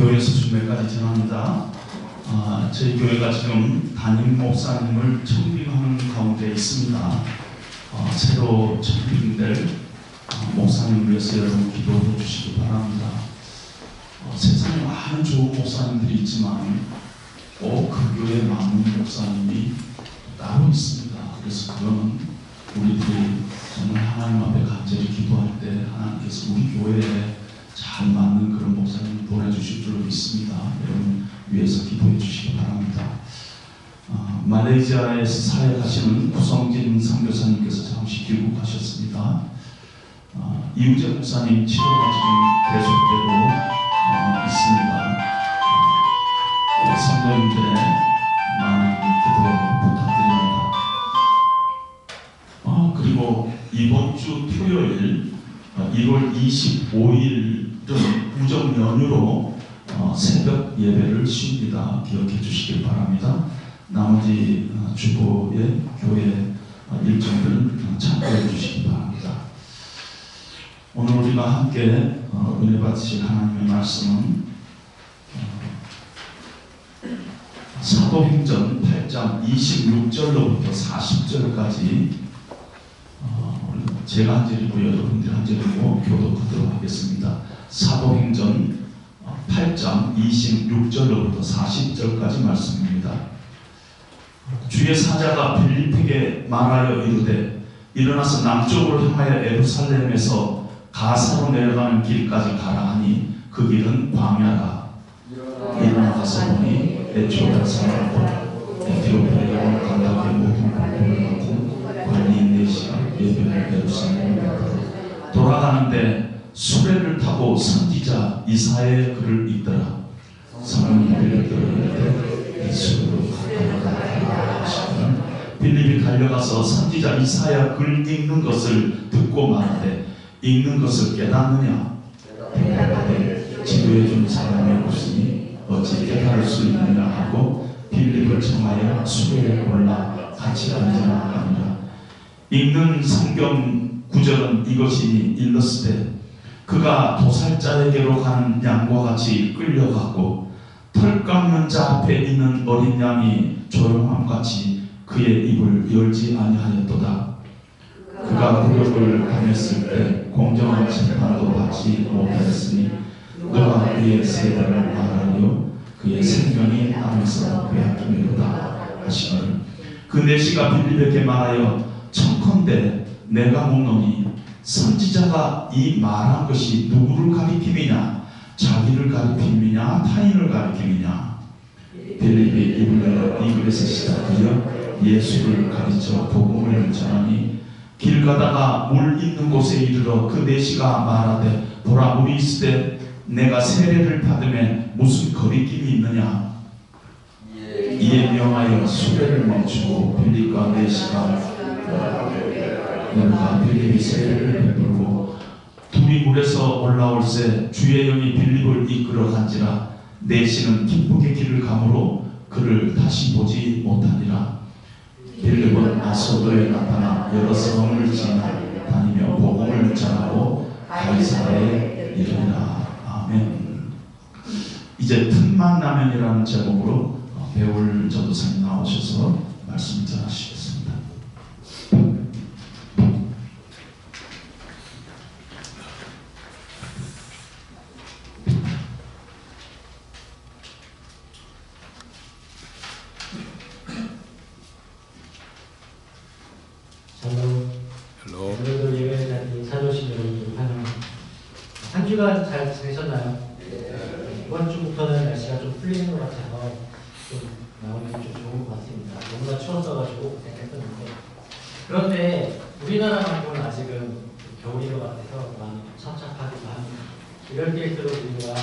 교회에서 준비까지 전합니다. 저희 교회가 지금 담임 목사님을 청빙하는 가운데 있습니다. 새로 청빙될 목사님을 위해서 여러분 기도해 주시기 바랍니다. 세상에 많은 좋은 목사님들이 있지만 꼭 그 교회에 맞는 목사님이 따로 있습니다. 그래서 그거는 우리들이 정말 하나님 앞에 간절히 기도할 때 하나님께서 우리 교회에 잘 맞는 그런 목사님을 보내주실 줄로 믿습니다. 여러분 위해서 기도해 주시기 바랍니다. 말레이시아에서 사역하시는 구성진 선교사님께서 잠시 귀국하셨습니다. 이우재 목사님 치료가 지금 계속되고 있습니다. 성도님들의 많은 기도 부탁드립니다. 그리고 이번 주 토요일 1월 25일은 우정 연휴로 새벽 예배를 쉽니다. 기억해 주시길 바랍니다. 나머지 주보의 교회 일정들은 참고해 주시기 바랍니다. 오늘 우리가 함께 은혜 받으실 하나님의 말씀은 사도행전 8장 26절로부터 40절까지 제가 한 절이고 여러분들 한 절이고 교독하도록 하겠습니다. 사도행전 8장 26절로부터 40절까지 말씀입니다. 주의 사자가 빌립에게 말하여 이르되 일어나서 남쪽으로 향하여 예루살렘에서 가사로 내려가는 길까지 가라 하니 그 길은 광야라. 일어나서 보니 에티오피아 사람과 에티오피아에 간다게 모든 공포를 받고 관리인 넷이가 예배를 예루살렘에 갔다. 돌아가는데 수레를 타고 선지자 이사야의 글을 읽더라. 성령이 빌립에게 예수로 가까이 하시면 빌립이 달려가서 선지자 이사야 글 읽는 것을 듣고 말하되 읽는 것을 깨닫느냐? 대답하되 지도해 준 사람이 없으니 어찌 깨달을 수 있느냐 하고 빌립을 청하여 수레에 올라 같이 앉으라 하니라. 읽는 성경 구절은 이것이니 일렀으되 그가 도살자에게로 가는 양과 같이 끌려가고 털 깎는 자 앞에 있는 어린 양이 조용함같이 그의 입을 열지 아니하였도다. 그가 굴욕을 당했을 때 공정한 재판도 받지 못하였으니 너가 그의 세대를 말하려 그의 생명이 땅에서 빼앗기미로다 하시거늘 그 내시가 빌립에게 말하여 청컨대 내가 묻노니 선지자가 이 말한 것이 누구를 가리킴이냐? 자기를 가리킴이냐? 타인을 가리킴이냐? 빌립이 입을 열어 이 글에서 시작하여 예수를 가르쳐 복음을 전하니 길 가다가 물 있는 곳에 이르러 그 내시가 말하되 보라 물이 있으되 내가 세례를 받음에 무슨 거리낌이 있느냐? 이에 명하여 수레를 멈추고 빌립과 내시가 빌립이 세례를 베풀고 둘이 물에서 올라올새 주의 영이 빌립을 이끌어 간지라 내시는 기쁘게 길을 가므로 그를 다시 보지 못하니라. 빌립은 아소도에 나타나 여러 성을 지나다니며 복음을 전하고 가이사라에 이르니라. 아멘. 이제 틈만 나면이라는 제목으로 배울 전도사님 나오셔서 말씀 전하시겠습니다. 오늘도 예배에 찾아오신 여러분들 환영합니다. 한 주간 잘 지내셨나요? 이번 주부터는 날씨가 좀 풀리는 것 같아서 좀 나오기 좀 좋은 것 같습니다. 너무나 추웠어가지고 생각했었는데 그런데 우리나라만큼은 아직은 겨울인 것 같아서 많이 찹찹하기도 합니다. 이럴 때일수록 우리가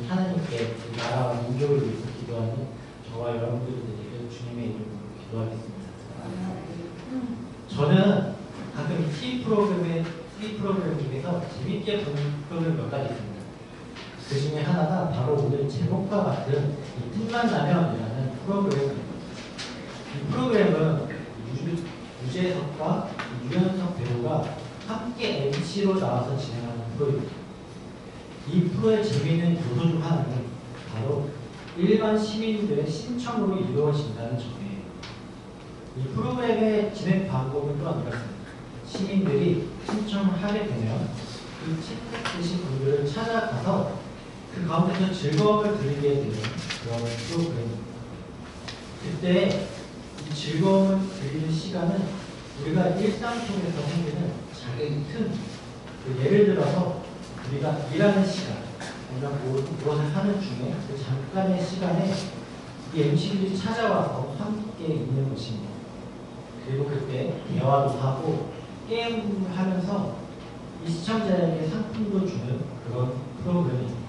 하나님께 우리 나라와 민족을 위해서 기도하는 저와 여러분들이 되기를 주님의 이름으로 기도하겠습니다. 저는 가끔 TV 프로그램 중에서 재밌게 보는 프로그램 몇 가지 있습니다. 그 중에 하나가 바로 오늘 제목과 같은 이 틈만 나면이라는 프로그램입니다. 이 프로그램은 유재석과 유연석 배우가 함께 MC로 나와서 진행하는 프로입니다. 이 프로의 재미있는 요소 중 하나는 바로 일반 시민들의 신청으로 이루어진다는 점이에요. 이 프로그램의 진행 방법은 또한 이렇습니다. 시민들이 신청을 하게 되면 그 채택되신 분들을 찾아가서 그 가운데서 즐거움을 드리게 되는 그런 프로그램입니다. 그때 이 즐거움을 드리는 시간은 우리가 일상 속에서 생기는 작은 틈, 예를 들어서 우리가 일하는 시간, 아니면 무엇을 하는 중에 그 잠깐의 시간에 이 MC들이 찾아와서 함께 있는 것입니다. 그리고 그때 대화도 하고 게임을 하면서 이 시청자에게 상품도 주는 그런 프로그램입니다.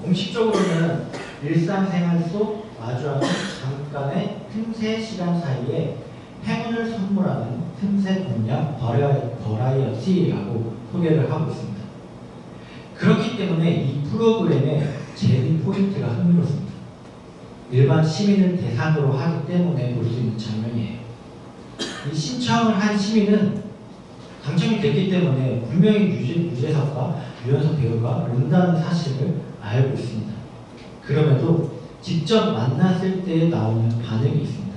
공식적으로는 일상생활 속 마주하는 잠깐의 틈새 시간 사이에 행운을 선물하는 틈새 공략 버라이어티라고 소개를 하고 있습니다. 그렇기 때문에 이 프로그램의 재미 포인트가 흥미롭습니다. 일반 시민을 대상으로 하기 때문에 볼 수 있는 장면이에요. 이 신청을 한 시민은 당첨이 됐기 때문에 분명히 유재석과 유연석 배우가 온다는 사실을 알고 있습니다. 그럼에도 직접 만났을 때 나오는 반응이 있습니다.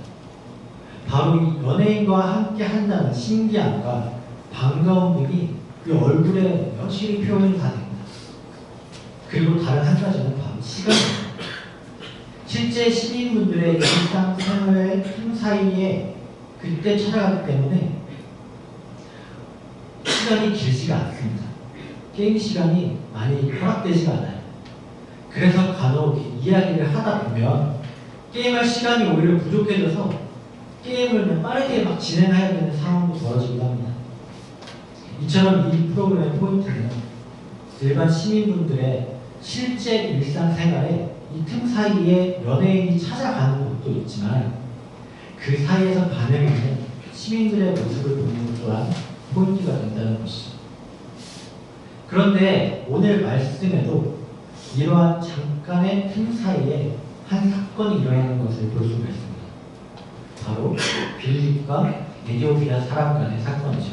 바로 이 연예인과 함께 한다는 신기함과 반가움이 그 얼굴에 여실히 표현이 다 됩니다. 그리고 다른 한 가지는 바로 시간입니다. 실제 시민분들의 일상생활의 틈 사이에 그때 찾아가기 때문에 시간이 길지가 않습니다. 게임 시간이 많이 허락되지가 않아요. 그래서 간혹 이야기를 하다 보면 게임할 시간이 오히려 부족해져서 게임을 그냥 빠르게 막 진행해야 되는 상황도 벌어지기도 합니다. 이처럼 이 프로그램의 포인트는 일반 시민분들의 실제 일상생활에 이 틈 사이에 연예인이 찾아가는 것도 있지만 그 사이에서 반응하는 시민들의 모습을 보는 것 또한 포인트가 된다는 것이죠. 그런데 오늘 말씀에도 이러한 잠깐의 틈 사이에 한 사건이 일어나는 것을 볼 수가 있습니다. 바로 빌립과 에디오피아 사람 간의 사건이죠.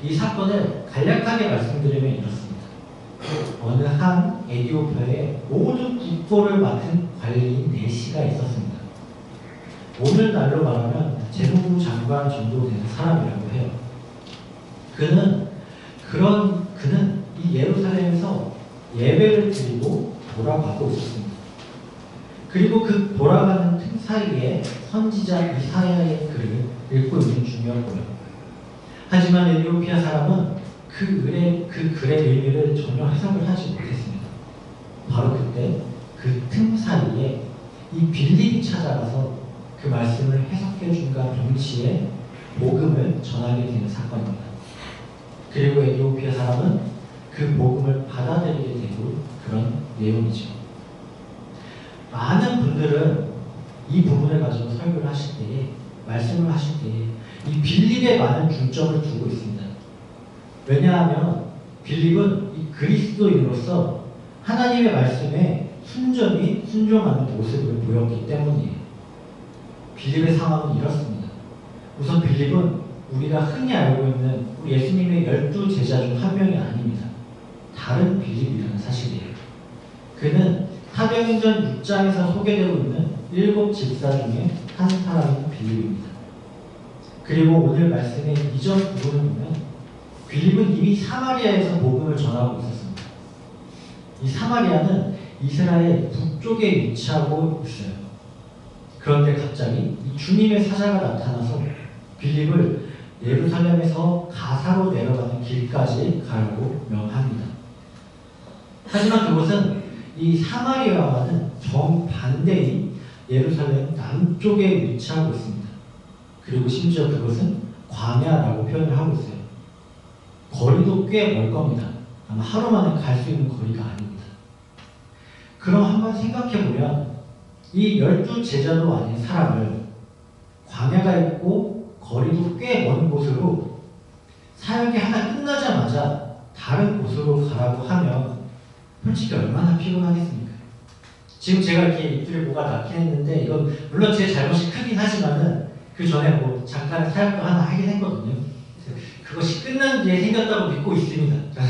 이 사건을 간략하게 말씀드리면 이렇습니다. 어느 한 에디오피아의 모든 국보를 맡은 관리인 4씨가 있었습니다. 오늘날로 말하면 재무부 장관 정도 되는 사람이라고 해요. 그는 이 예루살렘에서 예배를 드리고 돌아가고 있었습니다. 그리고 그 돌아가는 틈 사이에 선지자 이사야의 글을 읽고 있는 중이었고요. 하지만 에티오피아 사람은 그 글의 의미를 전혀 해석을 하지 못했습니다. 바로 그때 그 틈 사이에 이 빌립이 찾아가서 그 말씀을 해석해 준과 동시에 복음을 전하게 되는 사건입니다. 그리고 에티오피아 사람은 그 복음을 받아들이게 되고 그런 내용이죠. 많은 분들은 이 부분을 가지고 설교를 하실 때에 말씀을 하실 때에 이 빌립에 많은 중점을 두고 있습니다. 왜냐하면 빌립은 이 그리스도인으로서 하나님의 말씀에 순전히 순종하는 모습을 보였기 때문이에요. 빌립의 상황은 이렇습니다. 우선 빌립은 우리가 흔히 알고 있는 예수님의 12 제자 중 한 명이 아닙니다. 다른 빌립이라는 사실이에요. 그는 사도행전 6장에서 소개되고 있는 7 집사 중에 한 사람인 빌립입니다. 그리고 오늘 말씀의 이전 부분을 보면 빌립은 이미 사마리아에서 복음을 전하고 있었습니다. 이 사마리아는 이스라엘 북쪽에 위치하고 있어요. 그런데 갑자기 이 주님의 사자가 나타나서 빌립을 예루살렘에서 가사로 내려가는 길까지 가라고 명합니다. 하지만 그곳은 이 사마리아와는 정반대인 예루살렘 남쪽에 위치하고 있습니다. 그리고 심지어 그것은 광야라고 표현을 하고 있어요. 거리도 꽤 멀 겁니다. 아마 하루 만에 갈 수 있는 거리가 아닙니다. 그럼 한번 생각해보면 이 12 제자도 아닌 사람을 광야가 있고 거리도 꽤 먼 곳으로 사역이 하나 끝나자마자 다른 곳으로 가라고 하면 솔직히 얼마나 피곤하겠습니까? 지금 제가 이렇게 입술에 뭐가 닿긴 했는데 이건 물론 제 잘못이 크긴 하지만은 그 전에 뭐 잠깐 사역도 하나 하긴 했거든요. 그것이 끝난 뒤에 생겼다고 믿고 있습니다.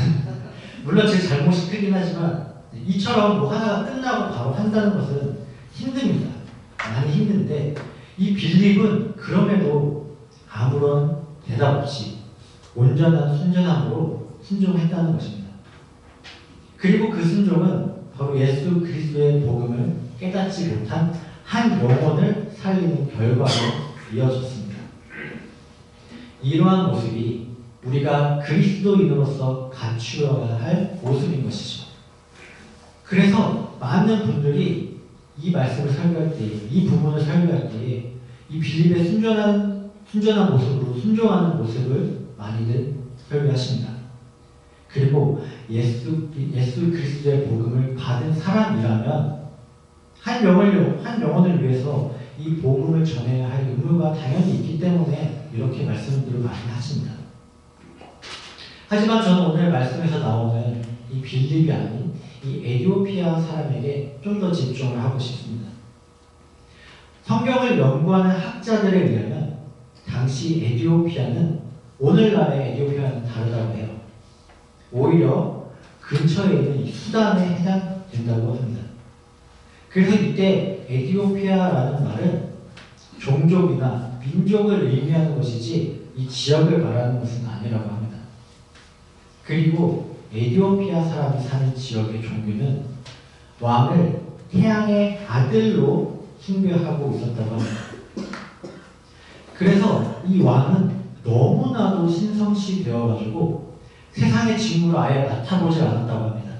물론 제 잘못이 크긴 하지만 이처럼 뭐 하나가 끝나고 바로 한다는 것은 힘듭니다. 많이 힘든데 이 빌립은 그럼에도 아무런 대답 없이 온전한 순전함으로 순종했다는 것입니다. 그리고 그 순종은 바로 예수 그리스도의 복음을 깨닫지 못한 한 영혼을 살리는 결과로 이어졌습니다. 이러한 모습이 우리가 그리스도인으로서 갖추어야 할 모습인 것이죠. 그래서 많은 분들이 이 말씀을 설교할 때, 이 부분을 설교할 때, 이 빌립의 순전한 모습으로 순종하는 모습을 많이들 설교하십니다. 그리고 예수 그리스도의 복음을 받은 사람이라면 한 영혼을 위해서 이 복음을 전해야 할 의무가 당연히 있기 때문에 이렇게 말씀들을 많이 하십니다. 하지만 저는 오늘 말씀에서 나오는 이 빌립이 아닌 이 에티오피아 사람에게 좀 더 집중을 하고 싶습니다. 성경을 연구하는 학자들에 의하면 당시 에티오피아는 오늘날의 에티오피아는 다르다고 해요. 오히려 근처에 있는 이 수단에 해당된다고 합니다. 그래서 이때 에티오피아라는 말은 종족이나 민족을 의미하는 것이지 이 지역을 말하는 것은 아니라고 합니다. 그리고 에티오피아 사람이 사는 지역의 종교는 왕을 태양의 아들로 숭배하고 있었다고 합니다. 그래서 이 왕은 너무나도 신성시 되어가지고 세상의 직무를 아예 맡아보지 않았다고 합니다.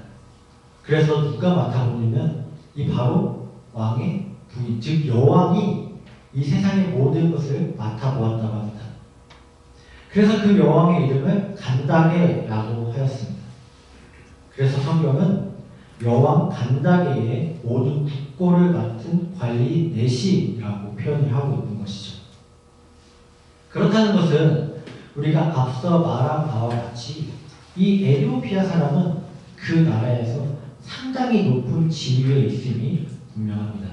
그래서 누가 맡아보냐면 이 바로 왕의 부인, 즉 여왕이 이 세상의 모든 것을 맡아보았다고 합니다. 그래서 그 여왕의 이름을 간다게라고 하였습니다. 그래서 성경은 여왕 간다게의 모든 국고를 맡은 관리 내시라고 표현을 하고 있는 것이죠. 그렇다는 것은 우리가 앞서 말한 바와 같이 이 에티오피아 사람은 그 나라에서 상당히 높은 지위에 있음이 분명합니다.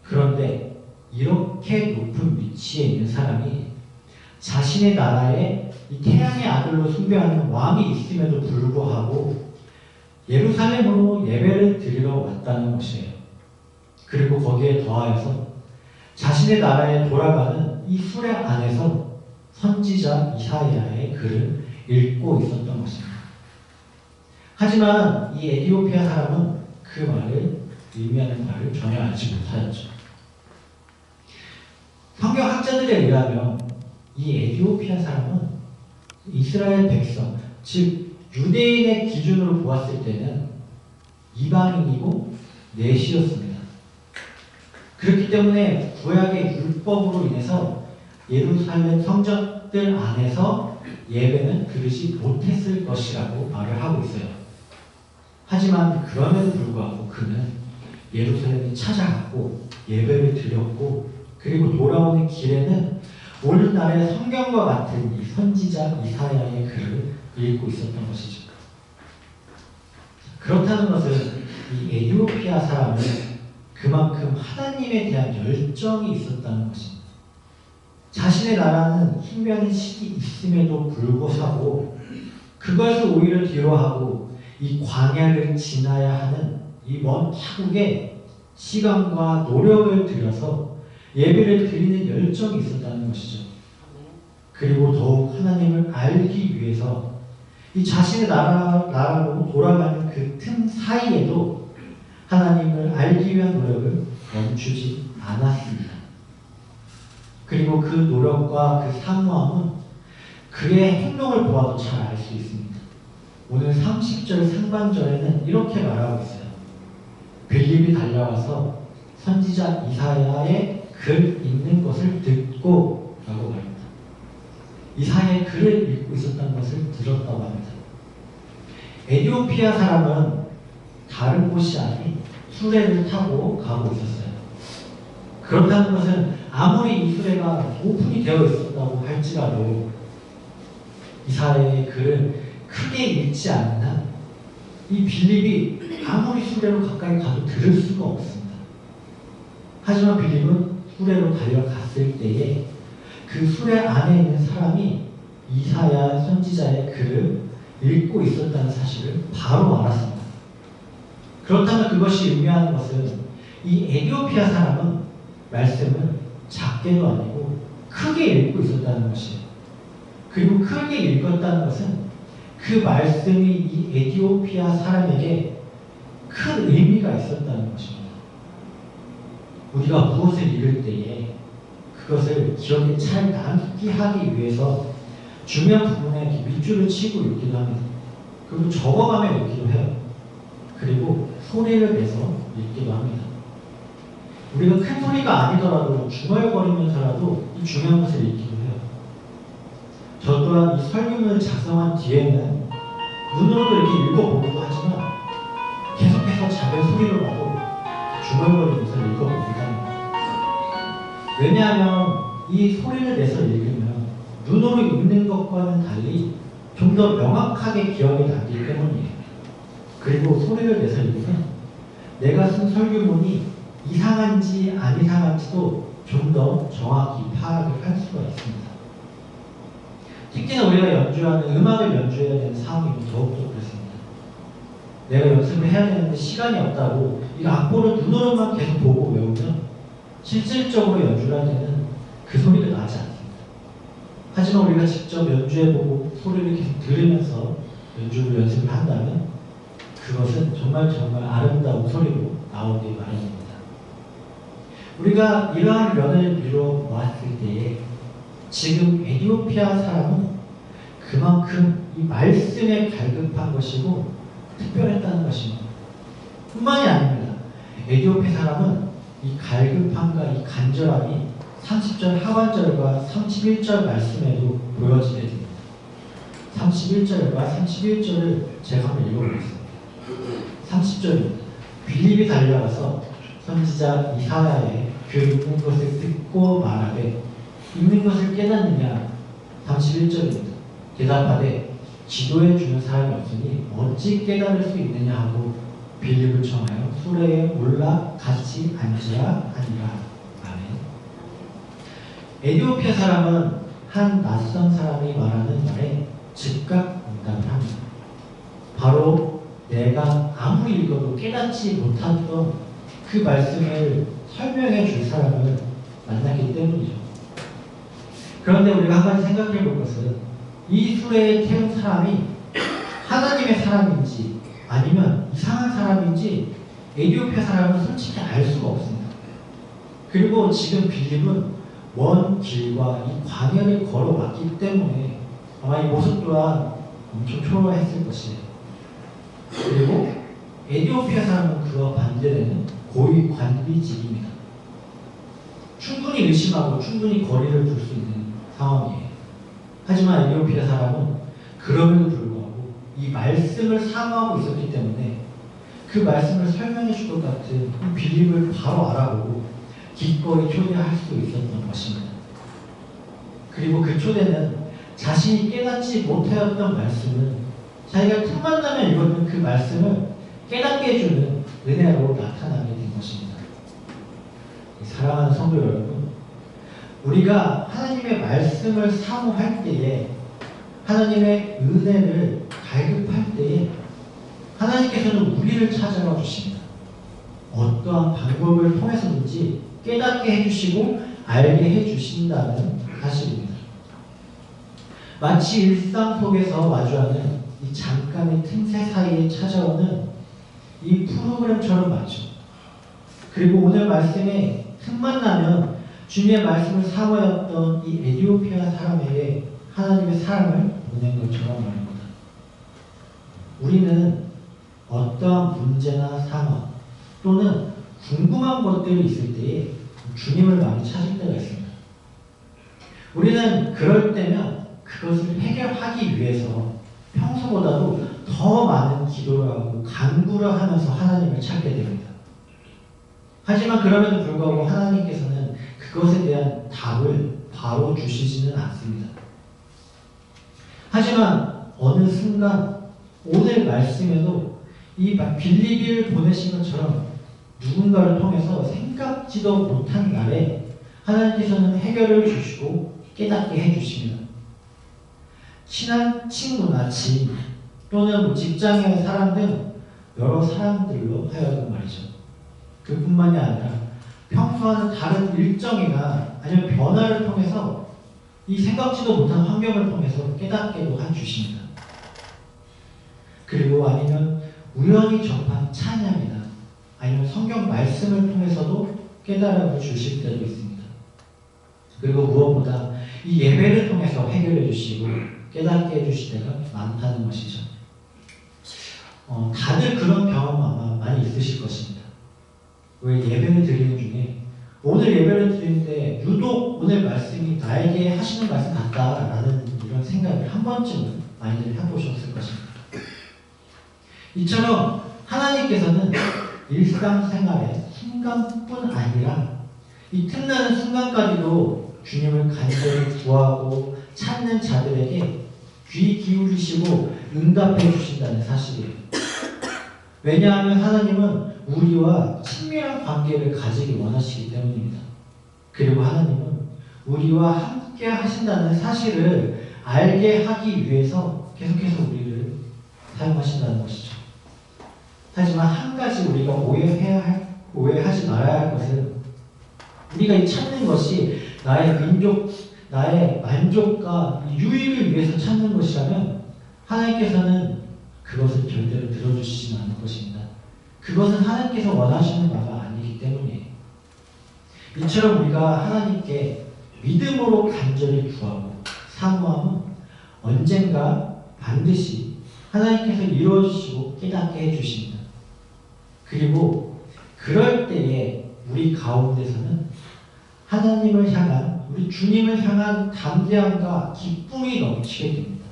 그런데 이렇게 높은 위치에 있는 사람이 자신의 나라에 이 태양의 아들로 숭배하는 왕이 있음에도 불구하고 예루살렘으로 예배를 드리러 왔다는 것이에요. 그리고 거기에 더하여서 자신의 나라에 돌아가는 이 수레 안에서 선지자 이사야의 글을 읽고 있었던 것입니다. 하지만 이 에티오피아 사람은 그 말을 의미하는 말을 전혀 알지 못하였죠. 성경 학자들에 의하면 이 에티오피아 사람은 이스라엘 백성, 즉 유대인의 기준으로 보았을 때는 이방인이고 내시였습니다. 그렇기 때문에 구약의 율법으로 인해서 예루살렘 성전들 안에서 예배는 드리지 못했을 것이라고 말을 하고 있어요. 하지만 그럼에도 불구하고 그는 예루살렘에 찾아갔고 예배를 드렸고 그리고 돌아오는 길에는 오늘날의 성경과 같은 이 선지자 이사야의 글을 읽고 있었던 것이죠. 그렇다는 것은 이 에티오피아 사람은 그만큼 하나님에 대한 열정이 있었다는 것입니다. 자신의 나라는 힘겨운 시기 있음에도 불구하고 그것을 오히려 뒤로하고 이 광야를 지나야 하는 이 먼 타국에 시간과 노력을 들여서 예배를 드리는 열정이 있었다는 것이죠. 그리고 더욱 하나님을 알기 위해서 이 자신의 나라로 돌아가는 그 틈 사이에도 하나님을 알기 위한 노력을 멈추지 않았습니다. 그리고 그 노력과 그 사모함은 그의 행동을 보아도 잘 알 수 있습니다. 오늘 30절 상반절에는 이렇게 말하고 있어요. 빌립이 달려와서 선지자 이사야의 글 읽는 것을 듣고 라고 말합니다. 이사야의 글을 읽고 있었다는 것을 들었다고 합니다. 에티오피아 사람은 다른 곳이 아닌 수레를 타고 가고 있었어요. 그렇다는 것은 아무리 이 수레가 오픈이 되어 있었다고 할지라도 이사야의 글을 크게 읽지 않는 한 이 빌립이 아무리 수레로 가까이 가도 들을 수가 없습니다. 하지만 빌립은 수레로 달려갔을 때에 그 수레 안에 있는 사람이 이사야 선지자의 글을 읽고 있었다는 사실을 바로 알았습니다. 그렇다면 그것이 의미하는 것은 이 에티오피아 사람은 말씀을 작게도 아니고 크게 읽고 있었다는 것이에요. 그리고 크게 읽었다는 것은 그 말씀이 이 에티오피아 사람에게 큰 의미가 있었다는 것입니다. 우리가 무엇을 읽을 때에 그것을 기억에 잘 남게 하기 위해서 중요한 부분에 밑줄을 치고 읽기도 합니다. 그리고 적어가며 읽기도 해요. 그리고 소리를 내서 읽기도 합니다. 우리가 큰 소리가 아니더라도 중얼거리면서라도 이 중요한 것을 읽기도 해요. 저 또한 이 설교문을 작성한 뒤에는 눈으로도 이렇게 읽어보기도 하지만 계속해서 작은 소리로라도 중얼거리면서 읽어보기도 합니다. 왜냐하면 이 소리를 내서 읽으면 눈으로 읽는 것과는 달리 좀 더 명확하게 기억에 남기 때문이에요. 그리고 소리를 내서 읽으면 내가 쓴 설교문이 이상한지 안 이상한지도 좀 더 정확히 파악을 할 수가 있습니다. 특히나 우리가 연주하는 음악을 연주해야 되는 상황이면 더욱더 그렇습니다. 내가 연습을 해야 되는데 시간이 없다고 이 악보를 눈으로만 계속 보고 외우면 실질적으로 연주를 할 때는 그 소리가 나지 않습니다. 하지만 우리가 직접 연주해보고 소리를 계속 들으면서 연주를 연습을 한다면 그것은 정말 아름다운 소리로 나오기 마련입니다. 우리가 이러한 면을 미뤄 보았을 때에 지금 에티오피아 사람은 그만큼 이 말씀에 갈급한 것이고 특별했다는 것입니다. 뿐만이 아닙니다. 에티오피아 사람은 이 갈급함과 이 간절함이 30절 하반절과 31절 말씀에도 보여지게 됩니다. 31절과 31절을 제가 한번 읽어보겠습니다. 30절입니다. 빌립이 달려가서 선지자 이사야의 그 읽는 것을 듣고 말하되 읽는 것을 깨닫느냐. 31절입니다. 대답하되 지도해 주는 사람이 없으니 어찌 깨달을 수 있느냐 하고 빌립을 청하여 수레에 올라 같이 앉으라 하니라. 아멘. 에티오피아 사람은 한 낯선 사람이 말하는 말에 즉각 응답을 합니다. 바로 내가 아무리 읽어도 깨닫지 못했던 그 말씀을 설명해 줄 사람을 만났기 때문이죠. 그런데 우리가 한 가지 생각해 볼 것은 이 수레에 태운 사람이 하나님의 사람인지 아니면 이상한 사람인지 에티오피아 사람은 솔직히 알 수가 없습니다. 그리고 지금 빌립은 먼 길과 이 광야를 걸어왔기 때문에 아마 이 모습 또한 엄청 초라했을 것이에요. 그리고 에티오피아 사람은 그와 반대되는 고위 관리직입니다. 충분히 의심하고 충분히 거리를 둘 수 있는 상황이에요. 하지만 에티오피아 사람은 그럼에도 불구하고 이 말씀을 사모하고 있었기 때문에 그 말씀을 설명해 줄 것 같은 이 빌립을 바로 알아보고 기꺼이 초대할 수 있었던 것입니다. 그리고 그 초대는 자신이 깨닫지 못하였던 말씀을 자기가 틈만 나면 읽었던 그 말씀을 깨닫게 해주는 은혜로 나타나게 된 것입니다. 사랑하는 성도 여러분, 우리가 하나님의 말씀을 사모할 때에 하나님의 은혜를 갈급할 때에 하나님께서는 우리를 찾아와 주십니다. 어떠한 방법을 통해서든지 깨닫게 해주시고 알게 해주신다는 사실입니다. 마치 일상 속에서 마주하는 이 잠깐의 틈새 사이에 찾아오는 이 프로그램처럼 말이죠. 그리고 오늘 말씀에 틈만 나면 주님의 말씀을 사모했던 이 에티오피아 사람에게 하나님의 사랑을 보낸 것처럼 말입니다. 우리는 어떠한 문제나 상황 또는 궁금한 것들이 있을 때에 주님을 많이 찾을 때가 있습니다. 우리는 그럴 때면 그것을 해결하기 위해서 평소보다도 더 많은 기도를 하고 간구를 하면서 하나님을 찾게 됩니다. 하지만 그럼에도 불구하고 하나님께서는 그것에 대한 답을 바로 주시지는 않습니다. 하지만 어느 순간 오늘 말씀에도 이 빌립을 보내신 것처럼 누군가를 통해서 생각지도 못한 날에 하나님께서는 해결을 주시고 깨닫게 해주십니다. 친한 친구나 지인 또는 뭐 직장의 사람 등 여러 사람들로 하여금 말이죠. 그뿐만이 아니라 평소와는 다른 일정이나 아니면 변화를 통해서 이 생각지도 못한 환경을 통해서 깨닫게도 해주십니다. 그리고 아니면 우연히 접한 찬양이나 아니면 성경 말씀을 통해서도 깨달음을 주실 때도 있습니다. 그리고 무엇보다 이 예배를 통해서 해결해 주시고 깨닫게 해주실 때가 많다는 것이죠. 다들 그런 경험 아마 많이 있으실 것입니다. 왜 예배를 드리는 중에 오늘 예배를 드리는데 유독 오늘 말씀이 나에게 하시는 말씀 같다라는 이런 생각을 한 번쯤은 많이들 해보셨을 것입니다. 이처럼 하나님께서는 일상생활의 순간뿐 아니라 이 틈나는 순간까지도 주님을 간절히 구하고 찾는 자들에게 귀 기울이시고 응답해 주신다는 사실이에요. 왜냐하면 하나님은 우리와 친밀한 관계를 가지기 원하시기 때문입니다. 그리고 하나님은 우리와 함께 하신다는 사실을 알게 하기 위해서 계속해서 우리를 사용하신다는 것이죠. 하지만 한 가지 우리가 오해하지 말아야 할 것은 우리가 이 찾는 것이 나의 만족과 유익을 위해서 찾는 것이라면 하나님께서는 그것을 절대로 들어주시지 않을 것입니다. 그것은 하나님께서 원하시는 바가 아니기 때문이에요. 이처럼 우리가 하나님께 믿음으로 간절히 구하고 사모함은 언젠가 반드시 하나님께서 이루어주시고 깨닫게 해주십니다. 그리고 그럴 때에 우리 가운데서는 하나님을 향한, 우리 주님을 향한 담대함과 기쁨이 넘치게 됩니다.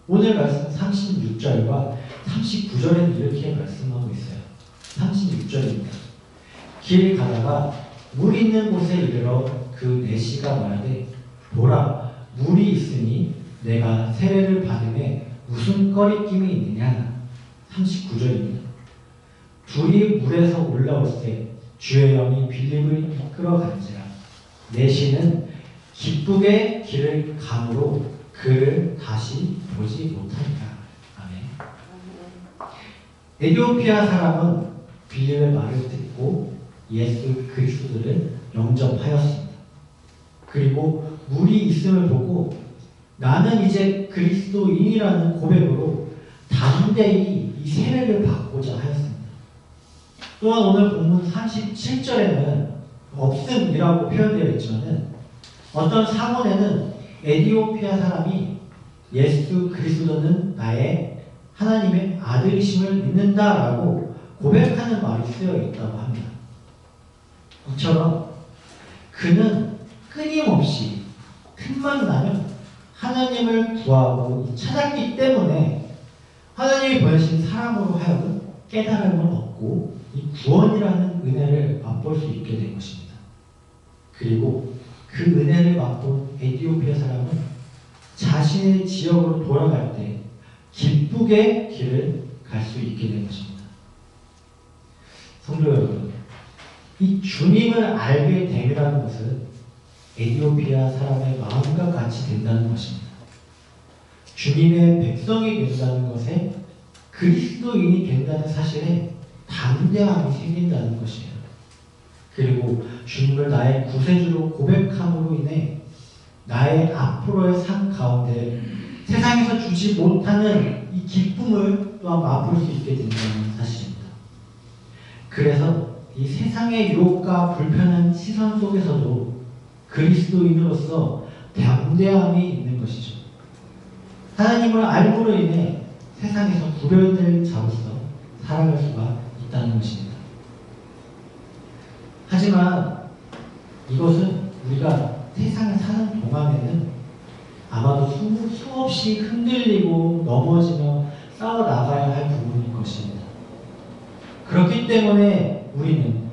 오늘 말씀 36절과 39절에는 이렇게 말씀하고 있어요. 36절입니다. 길 가다가 물 있는 곳에 이르러 그 내시가 말하되 보라 물이 있으니 내가 세례를 받음에 무슨 꺼리낌이 있느냐. 39절입니다. 둘이 물에서 올라올 때 주의 영이 빌립을 이끌어 간지라. 내시는 기쁘게 길을 가므로 그를 다시 보지 못하니라. 아멘. 에티오피아 사람은 빌립의 말을 듣고 예수 그리스도를 영접하였습니다. 그리고 물이 있음을 보고 나는 이제 그리스도인이라는 고백으로 담대히 이 세례를 받고자 하였습니다. 또한 오늘 본문 37절에는 없음이라고 표현되어 있지만 어떤 사본에는 에티오피아 사람이 예수 그리스도는 나의 하나님의 아들이심을 믿는다라고 고백하는 말이 쓰여 있다고 합니다. 이처럼 그는 끊임없이 틈만 나면 하나님을 구하고 찾았기 때문에 하나님이 보내신 사람으로 하여금 깨달음을 얻고 이 구원이라는 은혜를 맛볼 수 있게 된 것입니다. 그리고 그 은혜를 맛본 에티오피아 사람은 자신의 지역으로 돌아갈 때 기쁘게 길을 갈 수 있게 된 것입니다. 성도 여러분, 이 주님을 알게 됨이라는 것은 에티오피아 사람의 마음과 같이 된다는 것입니다. 주님의 백성이 된다는 것에 그리스도인이 된다는 사실에 담대함이 생긴다는 것이에요. 그리고 주님을 나의 구세주로 고백함으로 인해 나의 앞으로의 삶 가운데 세상에서 주지 못하는 이 기쁨을 또한 맛볼 수 있게 된다는 사실입니다. 그래서 이 세상의 유혹과 불편한 시선 속에서도 그리스도인으로서 담대함이 있는 것이죠. 하나님을 알므로 인해 세상에서 구별될 자로서 살아갈 수가 있다는 것입니다. 하지만 이것은 우리가 세상에 사는 동안에는 아마도 수없이 흔들리고 넘어지며 싸워 나가야 할 부분일 것입니다. 그렇기 때문에 우리는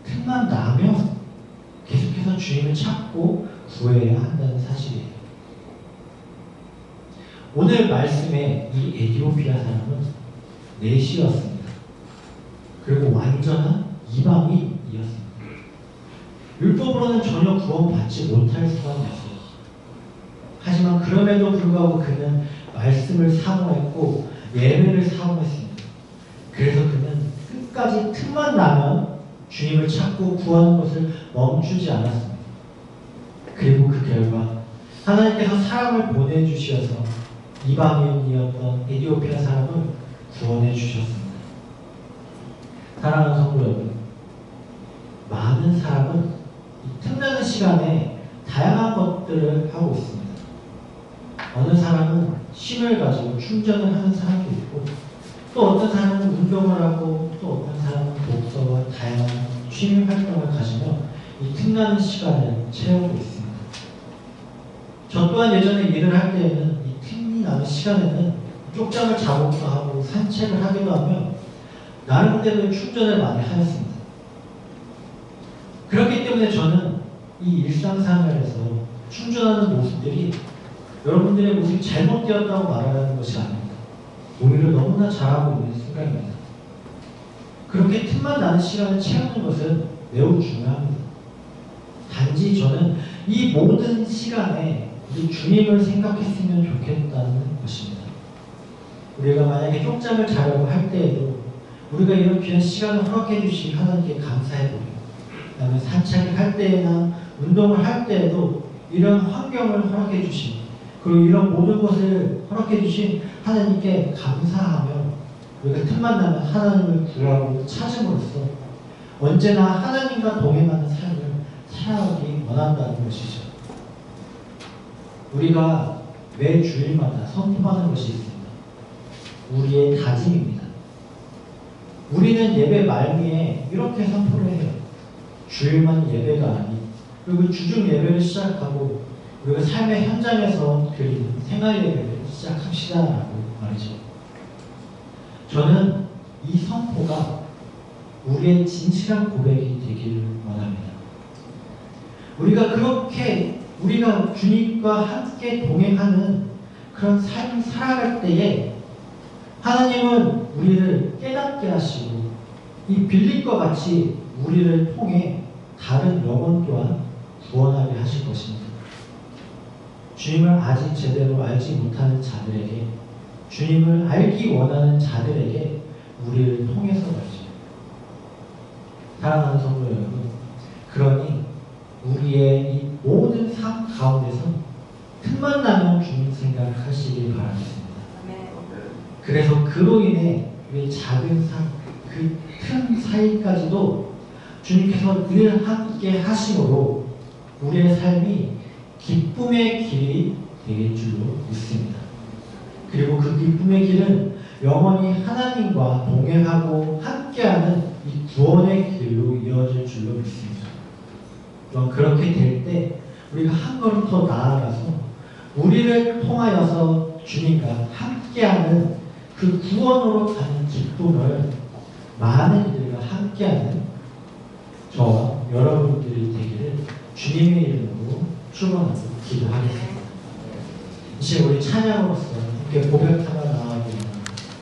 틈만 나면 계속해서 주님을 찾고 구해야 한다는 사실이에요. 오늘 말씀의 이 에티오피아 사람은 내시였습니다. 그리고 완전한 이방인이었습니다. 율법으로는 전혀 구원받지 못할 수가 없어요. 하지만 그럼에도 불구하고 그는 말씀을 사모했고 예배를 사모했습니다. 그래서 그는 끝까지 틈만 나면 주님을 찾고 구하는 것을 멈추지 않았습니다. 그리고 그 결과 하나님께서 사람을 보내주셔서 이방인이었던 에티오피아 사람을 구원해 주셨습니다. 사랑하는 성도 여러분, 많은 사람은 이 틈나는 시간에 다양한 것들을 하고 있습니다. 어느 사람은 쉼을 가지고 충전을 하는 사람도 있고, 또 어떤 사람은 운동을 하고, 또 어떤 사람은 독서와 다양한 취미 활동을 가지며 이 틈나는 시간을 채우고 있습니다. 저 또한 예전에 일을 할 때에는 이 틈이 나는 시간에는 쪽잠을 자고도 하고 산책을 하기도 하며 나름대로 충전을 많이 하였습니다. 그렇기 때문에 저는 이 일상생활에서 충전하는 모습들이 여러분들의 모습이 잘못되었다고 말하는 것이 아닙니다. 오히려 너무나 잘하고 있는 순간입니다. 그렇게 틈만 나는 시간을 채우는 것은 매우 중요합니다. 단지 저는 이 모든 시간에 우리 주님을 생각했으면 좋겠다는 것입니다. 우리가 만약에 쪽잠을 자려고 할 때에도 우리가 이런 귀한 시간을 허락해 주신 하나님께 감사해보고, 그다음에 산책을 할 때나 운동을 할 때에도 이런 환경을 허락해 주신, 그리고 이런 모든 것을 허락해 주신 하나님께 감사하며 우리가 틈만 나면 하나님을 구하고 찾음으로써 언제나 하나님과 동행하는 삶을 살아가기 원한다는 것이죠. 우리가 매 주일마다 선포하는 것이 있습니다. 우리의 다짐입니다. 우리는 예배 말미에 이렇게 선포를 해요. 주일만 예배가 아닌, 그리고 주중 예배를 시작하고 우리가 삶의 현장에서 드리는 생활 예배를 시작합시다라고 말이죠. 저는 이 선포가 우리의 진실한 고백이 되기를 원합니다. 우리가 그렇게 우리가 주님과 함께 동행하는 그런 삶을 살아갈 때에 하나님은 우리를 깨닫게 하시고 이 빌립과 같이 우리를 통해 다른 영혼 또한 구원하게 하실 것입니다. 주님을 아직 제대로 알지 못하는 자들에게, 주님을 알기 원하는 자들에게 우리를 통해서 말이죠. 사랑하는 성도 여러분, 그러니 우리의 이 모든 삶 가운데서 틈만 나면 주님 생각을 하시길 바라겠습니다. 그래서 그로 인해 우리의 작은 삶, 그 틈 사이까지도 주님께서 늘 함께 하심으로 우리의 삶이 기쁨의 길이 되길 줄로 믿습니다. 그리고 그 기쁨의 길은 영원히 하나님과 동행하고 함께하는 이 구원의 길로 이어질 줄로 믿습니다. 또한 그렇게 될 때 우리가 한 걸음 더 나아가서 우리를 통하여서 주님과 함께하는 그 구원으로 가는 기쁨을 많은 이들과 함께하는 저와 여러분들이 되기를 주님의 이름으로 축원하고 기도하겠습니다. 이제 우리 찬양으로서 함께 고백하는